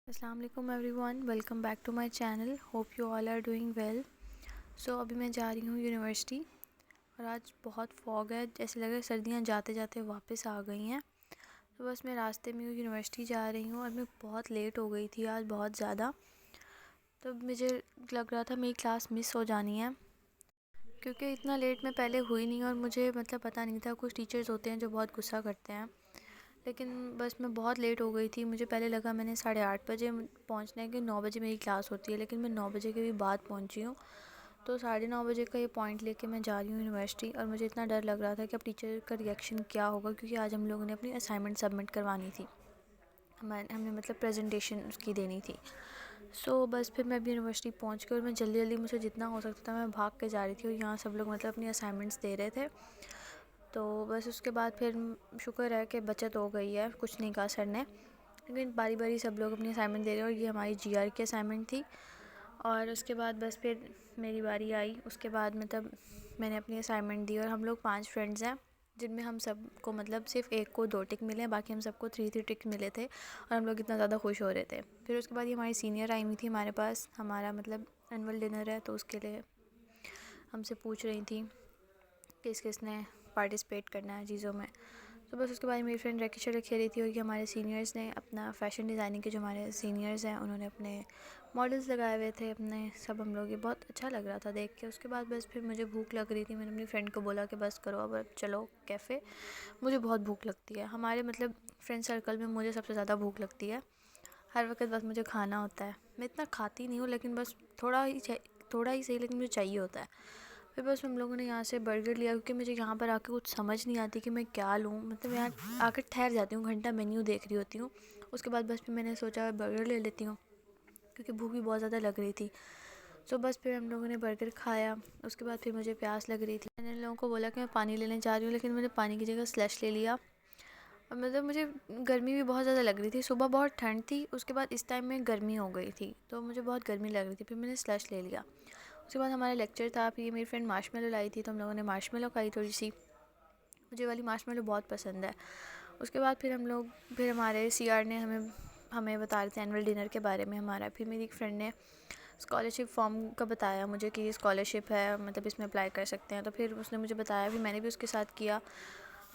अस्सलाम वालेकुम everyone, welcome back to my channel. Hope you all are doing well. So अभी मैं जा रही हूँ यूनिवर्सिटी और आज बहुत फॉग है, जैसे लग रहा है सर्दियाँ जाते जाते वापस आ गई हैं। तो बस मैं रास्ते में यूनिवर्सिटी जा रही हूँ और मैं बहुत लेट हो गई थी आज, बहुत ज़्यादा। तो मुझे लग रहा था मेरी क्लास मिस हो जानी है, क्योंकि इतना लेट मैं पहले हुई नहीं और मुझे पता नहीं था। कुछ टीचर्स होते हैं जो बहुत गुस्सा करते हैं, लेकिन बस मैं बहुत लेट हो गई थी। मुझे पहले लगा मैंने 8:30 बजे पहुंचना है कि 9 बजे मेरी क्लास होती है, लेकिन मैं 9 बजे के भी बाद पहुंची हूँ। तो 9:30 बजे का ये पॉइंट लेके मैं जा रही हूँ यूनिवर्सिटी और मुझे इतना डर लग रहा था कि अब टीचर का रिएक्शन क्या होगा, क्योंकि आज हम लोगों ने अपनी असाइनमेंट सबमिट करवानी थी। हमें प्रेजेंटेशन उसकी देनी थी। सो बस फिर मैं अभी यूनिवर्सिटी पहुँच गई और मैं जल्दी जल्दी, मुझे जितना हो सकता था मैं भाग के जा रही थी। और यहाँ सब लोग अपनी असाइनमेंट्स दे रहे थे। तो बस उसके बाद फिर शुक्र है कि बचत हो गई है, कुछ नहीं कहा सर ने। लेकिन बारी बारी सब लोग अपनी असाइनमेंट दे रहे हैं और ये हमारी जीआर की असाइनमेंट थी। और उसके बाद बस फिर मेरी बारी आई। उसके बाद मैंने अपनी असाइनमेंट दी और हम लोग 5 फ्रेंड्स हैं, जिनमें हम सबको सिर्फ एक को 2 टिक मिले, बाकी हम सबको 3 टिक मिले थे। और हम लोग इतना ज़्यादा खुश हो रहे थे। फिर उसके बाद ये हमारी सीनियर आई हुई थी हमारे पास। हमारा एनुअल डिनर है, तो उसके लिए हमसे पूछ रही थी किस किस ने पार्टिसिपेट करना है चीज़ों में। तो बस उसके बाद मेरी फ्रेंड रेखिशा रखी रही थी और ये हमारे सीनियर्स ने अपना फ़ैशन डिज़ाइनिंग के, जो हमारे सीनियर्स हैं उन्होंने अपने मॉडल्स लगाए हुए थे अपने सब। हम लोग ये बहुत अच्छा लग रहा था देख के। उसके बाद बस फिर मुझे भूख लग रही थी। मैंने अपनी फ्रेंड को बोला कि बस करो अब चलो कैफ़े, मुझे बहुत भूख लगती है। हमारे फ्रेंड सर्कल में मुझे सबसे ज़्यादा भूख लगती है। हर वक्त बस मुझे खाना होता है। मैं इतना खाती नहीं हूँ, लेकिन बस थोड़ा ही सही, लेकिन मुझे चाहिए होता है। फिर बस हम लोगों ने यहाँ से बर्गर लिया, क्योंकि मुझे यहाँ पर आके कुछ समझ नहीं आती कि मैं क्या लूँ। यहाँ आकर ठहर जाती हूँ, घंटा मेन्यू देख रही होती हूँ। उसके बाद बस फिर मैंने सोचा बर्गर ले लेती हूँ, क्योंकि भूख भी बहुत ज़्यादा लग रही थी। तो बस फिर हम लोगों ने बर्गर खाया। उसके बाद फिर मुझे प्यास लग रही थी। मैंने लोगों को बोला कि मैं पानी लेने जा रही हूँ, लेकिन मैंने पानी की जगह स्लश ले लिया। और मुझे गर्मी भी बहुत ज़्यादा लग रही थी। सुबह बहुत ठंड थी, उसके बाद इस टाइम में गर्मी हो गई थी, तो मुझे बहुत गर्मी लग रही थी। फिर मैंने स्लश ले लिया। उसके बाद हमारा लेक्चर था। फिर मेरी फ्रेंड मार्शमेलो लाई थी, तो हम लोगों ने मार्शमेलो खाई थोड़ी सी। मुझे वाली मार्शमेलो बहुत पसंद है। उसके बाद फिर हमारे सीआर ने हमें बता रहे थे एनुअल डिनर के बारे में हमारा। फिर मेरी एक फ्रेंड ने स्कॉलरशिप फॉर्म का बताया मुझे कि ये स्कॉलरशिप है, इसमें अप्लाई कर सकते हैं। तो फिर उसने मुझे बताया, फिर मैंने भी उसके साथ किया।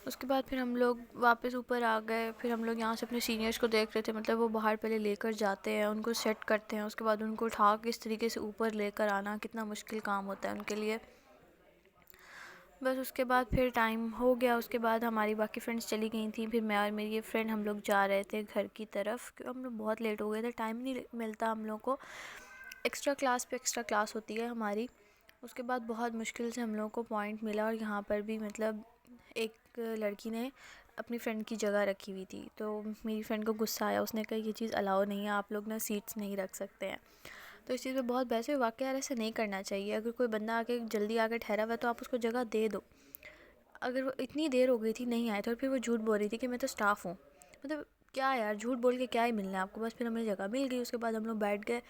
उसके बाद फिर हम लोग वापस ऊपर आ गए। फिर हम लोग यहाँ से अपने सीनियर्स को देख रहे थे। वो बाहर पहले लेकर जाते हैं, उनको सेट करते हैं, उसके बाद उनको उठा के इस तरीके से ऊपर लेकर आना कितना मुश्किल काम होता है उनके लिए। बस उसके बाद फिर टाइम हो गया। उसके बाद हमारी बाकी फ्रेंड्स चली गई थी। फिर मैं और मेरी ये फ्रेंड हम लोग जा रहे थे घर की तरफ, क्योंकि हम लोग बहुत लेट हो गए थे। टाइम नहीं मिलता हम लोग को, एक्स्ट्रा क्लास पे एक्स्ट्रा क्लास होती है हमारी। उसके बाद बहुत मुश्किल से हम लोगों को पॉइंट मिला। और यहाँ पर भी एक लड़की ने अपनी फ्रेंड की जगह रखी हुई थी, तो मेरी फ्रेंड को गुस्सा आया। उसने कहा ये चीज़ अलाउ नहीं है, आप लोग ना सीट्स नहीं रख सकते हैं। तो इस चीज़ में बहुत बहस हुई। वाकई यार ऐसे नहीं करना चाहिए। अगर कोई बंदा आके जल्दी आके ठहरा हुआ है, तो आप उसको जगह दे दो। अगर वो इतनी देर हो गई थी नहीं आए थे, और फिर वो झूठ बोल रही थी कि मैं तो स्टाफ हूँ। क्या यार, झूठ बोल के क्या ही मिलना है आपको। बस फिर हमें जगह मिल गई। उसके बाद हम लोग बैठ गए।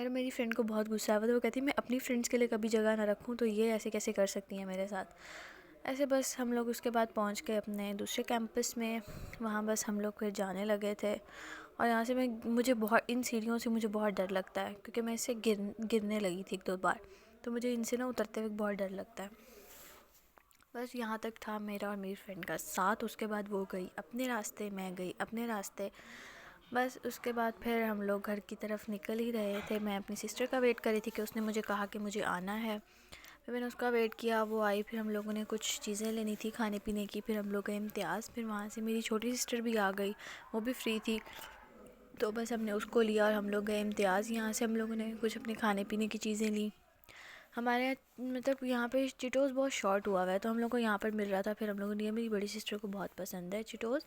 मेरी फ्रेंड को बहुत गुस्सा आया था। वो कहती मैं अपनी फ्रेंड्स के लिए कभी जगह ना रखूँ, तो ये ऐसे कैसे कर सकती हैं मेरे साथ। ऐसे बस हम लोग उसके बाद पहुंच गए अपने दूसरे कैंपस में। वहाँ बस हम लोग फिर जाने लगे थे। और यहाँ से मुझे बहुत, इन सीढ़ियों से मुझे बहुत डर लगता है, क्योंकि मैं इससे गिरने लगी थी 1-2 बार। तो मुझे इनसे ना उतरते हुए बहुत डर लगता है। बस यहाँ तक था मेरा और मेरी फ्रेंड का साथ। उसके बाद वो गई अपने रास्ते, मैं गई अपने रास्ते। बस उसके बाद फिर हम लोग घर की तरफ निकल ही रहे थे। मैं अपनी सिस्टर का वेट कर रही थी कि उसने मुझे कहा कि मुझे आना है। फिर मैंने उसका वेट किया, वो आई। फिर हम लोगों ने कुछ चीज़ें लेनी थी खाने पीने की। फिर हम लोग गए इम्तियाज़। फिर वहाँ से मेरी छोटी सिस्टर भी आ गई, वो भी फ्री थी। तो बस हमने उसको लिया और हम लोग गए इम्तियाज़। यहाँ से हम लोगों ने कुछ अपने खाने पीने की चीज़ें ली। हमारे यहाँ पे चिटोज़ बहुत शॉर्ट हुआ है, तो हम लोग को यहाँ पर मिल रहा था। फिर हम लोगों ने, मेरी बड़ी सिस्टर को बहुत पसंद है चिटोज़,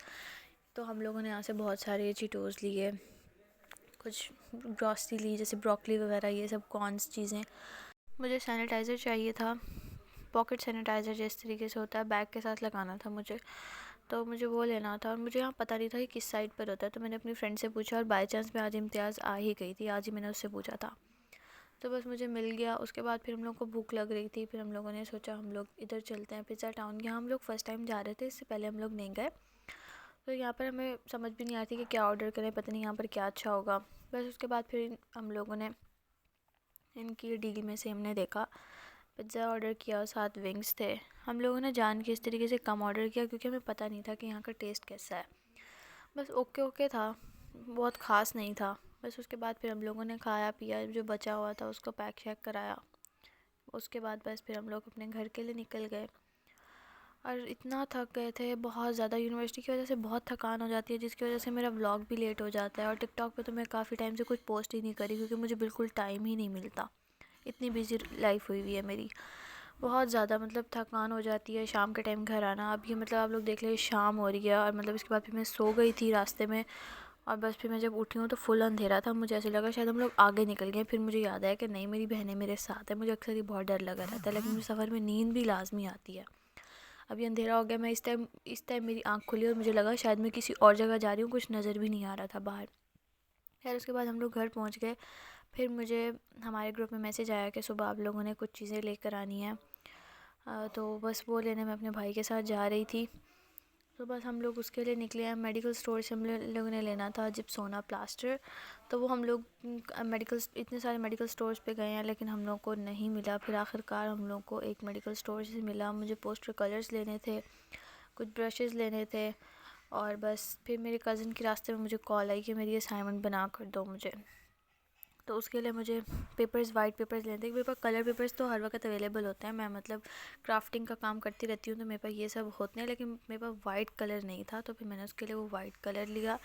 तो हम लोगों ने यहाँ से बहुत सारे चिटोज़ लिए। कुछ ग्रॉसरी ली, जैसे ब्रोकली वगैरह, ये सब कॉर्न्स चीज़ें। मुझे सैनिटाइज़र चाहिए था, पॉकेट सैनिटाइज़र जिस तरीके से होता है, बैग के साथ लगाना था मुझे। तो मुझे वो लेना था, और मुझे यहाँ पता नहीं था कि किस साइड पर होता है। तो मैंने अपनी फ्रेंड से पूछा, और बाय चांस मैं आज इम्तियाज़ आ ही गई थी, आज ही मैंने उससे पूछा था, तो बस मुझे मिल गया। उसके बाद फिर हम लोग को भूख लग रही थी। फिर हम लोगों ने सोचा हम लोग इधर चलते हैं पिज़्ज़ा टाउन। यहाँ हम लोग फ़र्स्ट टाइम जा रहे थे, इससे पहले हम लोग नहीं गए। तो यहाँ पर हमें समझ भी नहीं आती कि क्या ऑर्डर करें, पता नहीं यहाँ पर क्या अच्छा होगा। बस उसके बाद फिर हम लोगों ने इनकी डील में से हमने देखा पिज़्ज़ा ऑर्डर किया और 7 विंग्स थे। हम लोगों ने जान के इस तरीके से कम ऑर्डर किया क्योंकि हमें पता नहीं था कि यहाँ का टेस्ट कैसा है। बस ओके ओके था, बहुत ख़ास नहीं था। बस उसके बाद फिर हम लोगों ने खाया पिया, जो बचा हुआ था उसको पैक शैक कराया। उसके बाद बस फिर हम लोग अपने घर के लिए निकल गए और इतना थक गए थे बहुत ज़्यादा। यूनिवर्सिटी की वजह से बहुत थकान हो जाती है, जिसकी वजह से मेरा व्लॉग भी लेट हो जाता है। और टिकटॉक पे तो मैं काफ़ी टाइम से कुछ पोस्ट ही नहीं करी क्योंकि मुझे बिल्कुल टाइम ही नहीं मिलता, इतनी बिजी लाइफ हुई है मेरी बहुत ज़्यादा। मतलब थकान हो जाती है शाम के टाइम घर आना। अब ये मतलब आप लोग देख लीजिए शाम हो रही है और मतलब इसके बाद फिर मैं सो गई थी रास्ते में। और बस फिर मैं जब उठी हूँ तो फुल अंधेरा था, मुझे ऐसे लगा शायद हम लोग आगे निकल गए। फिर मुझे याद आया कि नहीं, मेरी बहनें मेरे साथ है। मुझे अक्सर ही बहुत डर लगा रहता है, लेकिन मुझे सफ़र में नींद भी लाजमी आती है। अभी अंधेरा हो गया, मैं इस टाइम मेरी आँख खुली और मुझे लगा शायद मैं किसी और जगह जा रही हूँ, कुछ नज़र भी नहीं आ रहा था बाहर। खैर उसके बाद हम लोग घर पहुँच गए। फिर मुझे हमारे ग्रुप में मैसेज आया कि सुबह आप लोगों ने कुछ चीज़ें लेकर आनी है। तो बस वो लेने मैं अपने भाई के साथ जा रही थी। तो बस हम लोग उसके लिए निकले हैं। मेडिकल स्टोर से हम लोगों ने लेना था जिप्सोना प्लास्टर। तो वो हम लोग इतने सारे मेडिकल स्टोर्स पे गए हैं लेकिन हम लोग को नहीं मिला। फिर आखिरकार हम लोग को एक मेडिकल स्टोर से मिला। मुझे पोस्टर कलर्स लेने थे, कुछ ब्रशेज़ लेने थे और बस फिर मेरे कज़न की रास्ते में मुझे कॉल आई कि मेरी असाइनमेंट बना कर दो मुझे। तो उसके लिए मुझे पेपर्स, वाइट पेपर्स लेने थे। मेरे पास कलर पेपर्स तो हर वक्त अवेलेबल होते हैं, मैं मतलब क्राफ्टिंग का काम करती रहती हूँ तो मेरे पास ये सब होते हैं, लेकिन मेरे पास वाइट कलर नहीं था। तो फिर मैंने उसके लिए वो वाइट कलर लिया।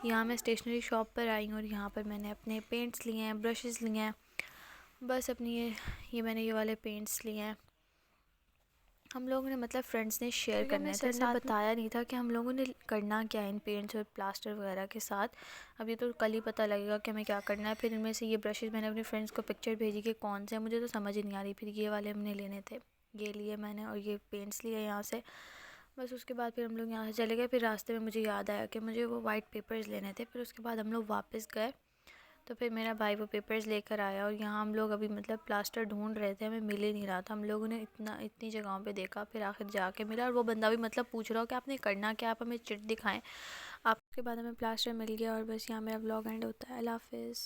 यहाँ मैं स्टेशनरी शॉप पर आई हूँ और यहाँ पर मैंने अपने पेंट्स लिए हैं, ब्रशेज़ लिए हैं। बस अपनी ये मैंने ये वाले पेंट्स लिए हैं। हम लोगों ने मतलब फ्रेंड्स ने शेयर करने थे, सर ने बताया नहीं था कि हम लोगों ने करना क्या है इन पेंट्स और प्लास्टर वगैरह के साथ। अभी तो कल ही पता लगेगा कि हमें क्या करना है। फिर इनमें से ये ब्रशेज़ मैंने अपने फ्रेंड्स को पिक्चर भेजी कि कौन से, मुझे तो समझ ही नहीं आ रही। फिर ये वाले हमने लेने थे, ये लिए मैंने और ये पेंट्स लिए यहाँ से। बस उसके बाद फिर हम लोग यहाँ से चले गए। फिर रास्ते में मुझे याद आया कि मुझे वो वाइट पेपर्स लेने थे। फिर उसके बाद हम लोग वापस गए तो फिर मेरा भाई वो पेपर्स लेकर आया और यहाँ हम लोग अभी मतलब प्लास्टर ढूंढ रहे थे, हमें मिल ही नहीं रहा था। हम लोगों ने इतनी जगहों पे देखा, फिर आखिर जाके मिला। और वो बंदा भी मतलब पूछ रहा हो कि आपने करना क्या, आप हमें चिट दिखाएं। आपके बाद हमें प्लास्टर मिल गया और बस यहाँ मेरा व्लॉग एंड होता है। अल्लाह हाफिज़।